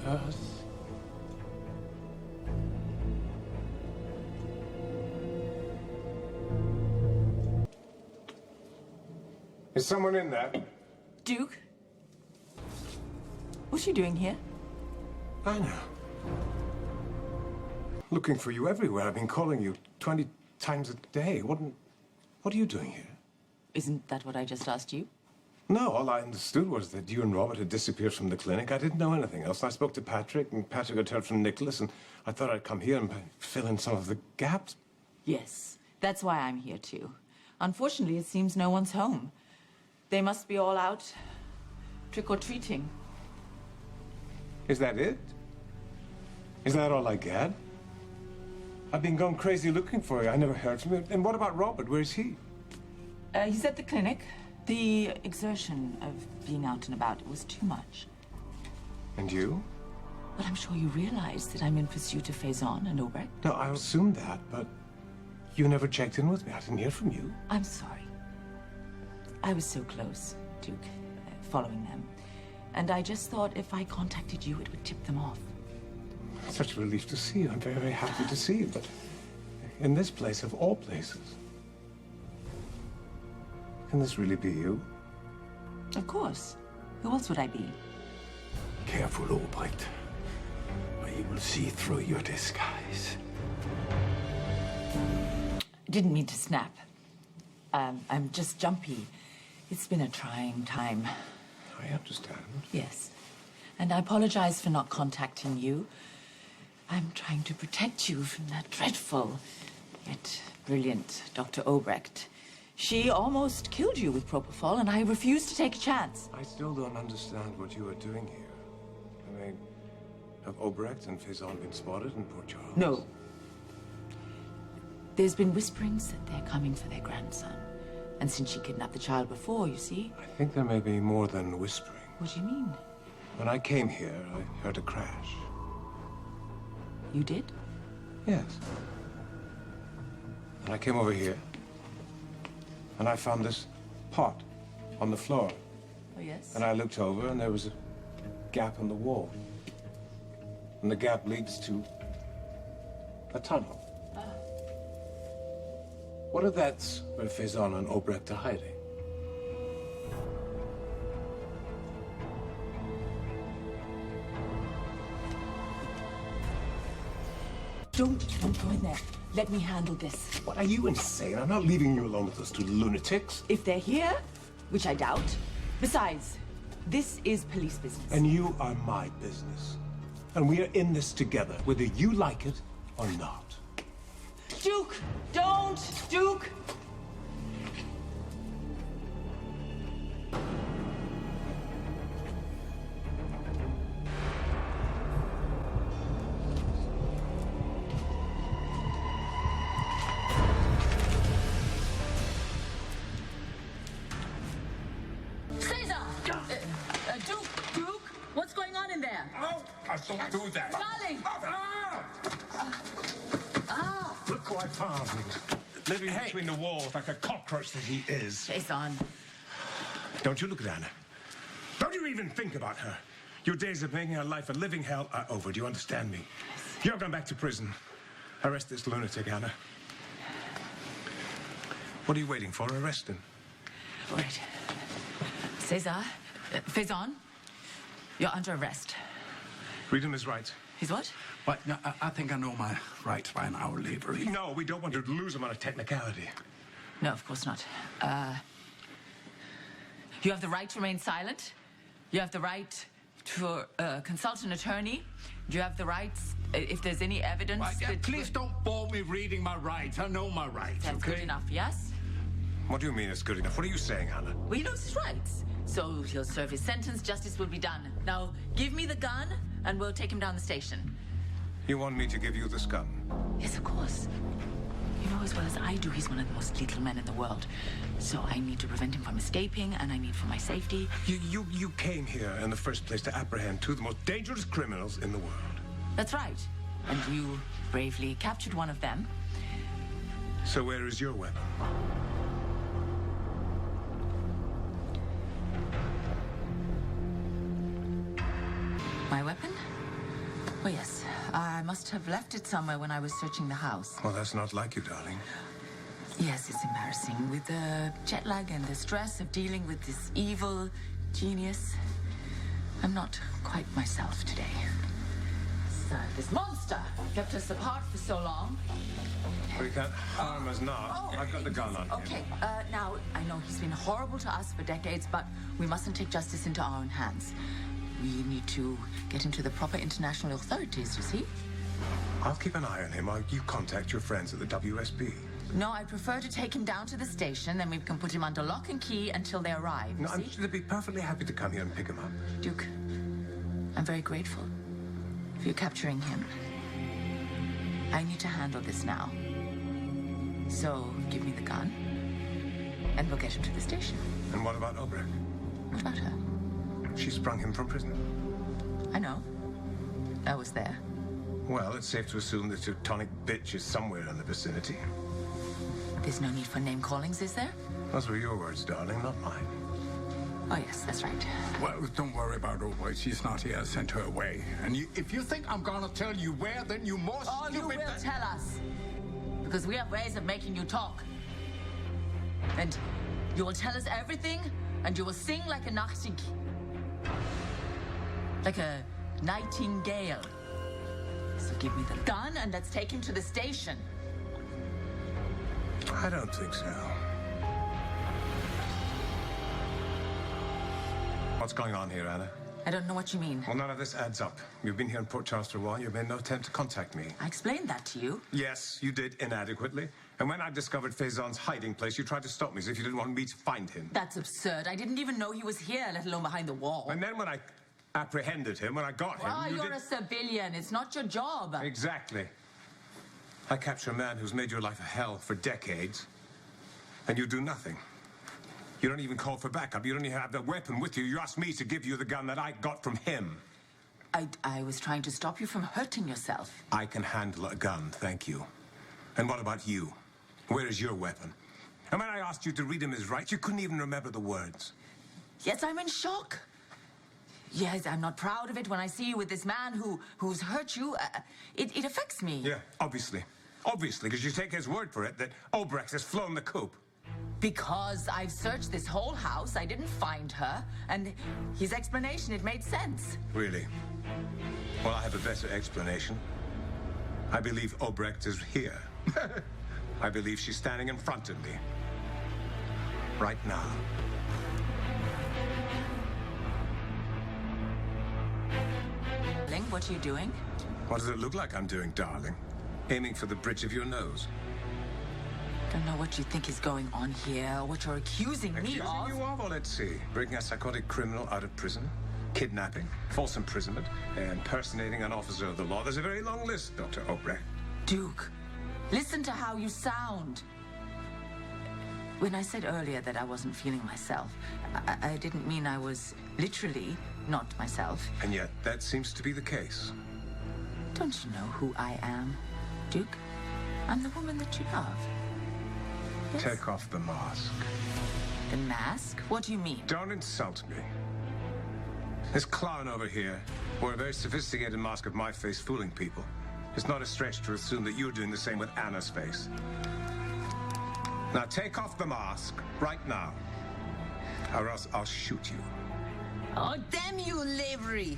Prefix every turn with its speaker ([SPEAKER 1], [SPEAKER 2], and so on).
[SPEAKER 1] earth. Is someone in there?
[SPEAKER 2] Duke? What's she doing here?
[SPEAKER 1] Anna. Looking for you everywhere. I've been calling you 20 times a day. What are you doing here?
[SPEAKER 2] Isn't that what I just asked you?
[SPEAKER 1] No, all I understood was that you and Robert had disappeared from the clinic. I didn't know anything else. I spoke to Patrick, and Patrick had heard from Nicholas, and I thought I'd come here and fill in some of the gaps.
[SPEAKER 2] Yes, that's why I'm here too. Unfortunately, it seems no one's home. They must be all out trick-or-treating.
[SPEAKER 1] Is that it? Is that all I get? I've been going crazy looking for you. I never heard from you. And what about Robert? Where's he?
[SPEAKER 2] He's at the clinic. The exertion of being out and about was too much.
[SPEAKER 1] And you?
[SPEAKER 2] But I'm sure you realize that I'm in pursuit of Faison and Obrecht.
[SPEAKER 1] No, I assumed that, but you never checked in with me. I didn't hear from you.
[SPEAKER 2] I'm sorry. I was so close, Duke, following them. And I just thought if I contacted you, it would tip them off.
[SPEAKER 1] Such a relief to see you. I'm very, very happy to see you, but in this place of all places. Can this really be you?
[SPEAKER 2] Of course. Who else would I be?
[SPEAKER 3] Careful, Obrecht, or he will see through your disguise.
[SPEAKER 2] Didn't mean to snap. I'm just jumpy. It's been a trying time.
[SPEAKER 1] I understand.
[SPEAKER 2] Yes. And I apologize for not contacting you. I'm trying to protect you from that dreadful, yet brilliant Dr. Obrecht. She almost killed you with propofol, and I refused to take a chance.
[SPEAKER 1] I still don't understand what you are doing here. I mean, have Obrecht and Faison been spotted in Port Charles?
[SPEAKER 2] No. There's been whisperings that they're coming for their grandson. And since she kidnapped the child before, you see.
[SPEAKER 1] I think there may be more than whispering.
[SPEAKER 2] What do you mean?
[SPEAKER 1] When I came here, I heard a crash.
[SPEAKER 2] You did?
[SPEAKER 1] Yes. And I came over here, and I found this pot on the floor.
[SPEAKER 2] Oh, yes?
[SPEAKER 1] And I looked over, and there was a gap in the wall. And the gap leads to a tunnel. What if that's where Faison and Obrecht are hiding?
[SPEAKER 2] Don't go in there. Let me handle this.
[SPEAKER 1] What, are you insane? I'm not leaving you alone with those two lunatics.
[SPEAKER 2] If they're here, which I doubt. Besides, this is police business.
[SPEAKER 1] And you are my business. And we are in this together, whether you like it or not.
[SPEAKER 2] Duke! Don't! Duke! Duke, what's going on in there?
[SPEAKER 3] Oh, don't do that.
[SPEAKER 2] Darling!
[SPEAKER 1] Look who I found. Living between the walls like a cockroach that he is.
[SPEAKER 2] Faison.
[SPEAKER 1] Don't you look at Anna. Don't you even think about her. Your days of making her life a living hell are over. Do you understand me? You're going back to prison. Arrest this lunatic, Anna. What are you waiting for? Arrest him.
[SPEAKER 2] Wait. César, Faison, you're under arrest.
[SPEAKER 1] Freedom is right.
[SPEAKER 2] He's what?
[SPEAKER 3] But no, I think I know my rights by now, Levery.
[SPEAKER 1] No, we don't want to lose him on a technicality.
[SPEAKER 2] No, of course not. You have the right to remain silent. You have the right to consult an attorney. You have the rights, if there's any evidence that...
[SPEAKER 3] Please don't bore me reading my rights. I know my rights,
[SPEAKER 2] That's
[SPEAKER 3] okay?
[SPEAKER 2] good enough, yes?
[SPEAKER 1] What do you mean it's good enough? What are you saying, Anna?
[SPEAKER 2] Well, he knows his rights. So he'll serve his sentence, justice will be done. Now, give me the gun, and we'll take him down the station.
[SPEAKER 1] You want me to give you this gun?
[SPEAKER 2] Yes, of course. You know as well as I do, he's one of the most lethal men in the world. So I need to prevent him from escaping, and I need for my safety.
[SPEAKER 1] You came here in the first place to apprehend two of the most dangerous criminals in the world.
[SPEAKER 2] That's right. And you bravely captured one of them.
[SPEAKER 1] So where is your weapon?
[SPEAKER 2] My weapon? Oh, yes. I must have left it somewhere when I was searching the house.
[SPEAKER 1] Well, that's not like you, darling.
[SPEAKER 2] Yes, it's embarrassing. With the jet lag and the stress of dealing with this evil genius, I'm not quite myself today. So, this monster kept us apart for so long.
[SPEAKER 1] Well, you can't harm us now. I've got the gun on him.
[SPEAKER 2] Okay, now, I know he's been horrible to us for decades, but we mustn't take justice into our own hands. We need to get him to the proper international authorities, you see?
[SPEAKER 1] I'll keep an eye on him while you contact your friends at the WSB.
[SPEAKER 2] No, I prefer to take him down to the station, then we can put him under lock and key until they arrive, you
[SPEAKER 1] No, I'm
[SPEAKER 2] see?
[SPEAKER 1] sure they'd be perfectly happy to come here and pick him up.
[SPEAKER 2] Duke, I'm very grateful for you capturing him. I need to handle this now. So, give me the gun, and we'll get him to the station.
[SPEAKER 1] And what about Obrecht?
[SPEAKER 2] What about her?
[SPEAKER 1] She sprung him from prison.
[SPEAKER 2] I know. I was there.
[SPEAKER 1] Well, it's safe to assume the Teutonic bitch is somewhere in the vicinity.
[SPEAKER 2] There's no need for name callings, is there?
[SPEAKER 1] Those were your words, darling, not mine.
[SPEAKER 2] Oh, yes, that's right.
[SPEAKER 3] Well, don't worry about Albright. She's not here. I sent her away. And if you think I'm gonna tell you where, then you more
[SPEAKER 2] Oh, you will tell us. Because we have ways of making you talk. And you will tell us everything, and you will sing like a like a nightingale. So give me the gun, and let's take him to the station.
[SPEAKER 1] I don't think so. What's going on here, Anna?
[SPEAKER 2] I don't know what you mean.
[SPEAKER 1] Well, none of this adds up. You've been here in Port Charles for a while. You've made no attempt to contact me.
[SPEAKER 2] I explained that to you.
[SPEAKER 1] Yes, you did inadequately. And when I discovered Faison's hiding place, you tried to stop me as if you didn't want me to find him.
[SPEAKER 2] That's absurd. I didn't even know he was here, let alone behind the wall.
[SPEAKER 1] And then when I apprehended him, when I got him,
[SPEAKER 2] Well,
[SPEAKER 1] you
[SPEAKER 2] you're
[SPEAKER 1] did...
[SPEAKER 2] a civilian. It's not your job.
[SPEAKER 1] Exactly. I capture a man who's made your life a hell for decades, and you do nothing. You don't even call for backup. You don't even have the weapon with you. You asked me to give you the gun that I got from him.
[SPEAKER 2] I was trying to stop you from hurting yourself.
[SPEAKER 1] I can handle a gun, thank you. And what about you? Where is your weapon? And when I asked you to read him his rights, you couldn't even remember the words.
[SPEAKER 2] Yes, I'm in shock. Yes, I'm not proud of it when I see you with this man who's hurt you. It affects me.
[SPEAKER 1] Yeah, obviously. Obviously, because you take his word for it that Obrecht has flown the coop.
[SPEAKER 2] Because I've searched this whole house, I didn't find her, and his explanation, it made sense.
[SPEAKER 1] Really? Well, I have a better explanation. I believe Obrecht is here. I believe she's standing in front of me. Right now.
[SPEAKER 2] Ling, what are you doing?
[SPEAKER 1] What does it look like I'm doing, darling? Aiming for the bridge of your nose.
[SPEAKER 2] Don't know what you think is going on here, or what you're accusing me
[SPEAKER 1] Accusing
[SPEAKER 2] of.
[SPEAKER 1] you of? Well, let's see. Breaking a psychotic criminal out of prison, kidnapping, false imprisonment, impersonating an officer of the law. There's a very long list, Dr. Obrecht.
[SPEAKER 2] Duke, listen to how you sound. When I said earlier that I wasn't feeling myself, I didn't mean I was literally not myself.
[SPEAKER 1] And yet, that seems to be the case.
[SPEAKER 2] Don't you know who I am, Duke? I'm the woman that you love. Yes?
[SPEAKER 1] Take off the mask.
[SPEAKER 2] The mask? What do you mean?
[SPEAKER 1] Don't insult me. This clown over here wore a very sophisticated mask of my face fooling people. It's not a stretch to assume that you're doing the same with Anna's face. Now take off the mask right now, or else I'll shoot you.
[SPEAKER 2] Oh, damn you, Lavery!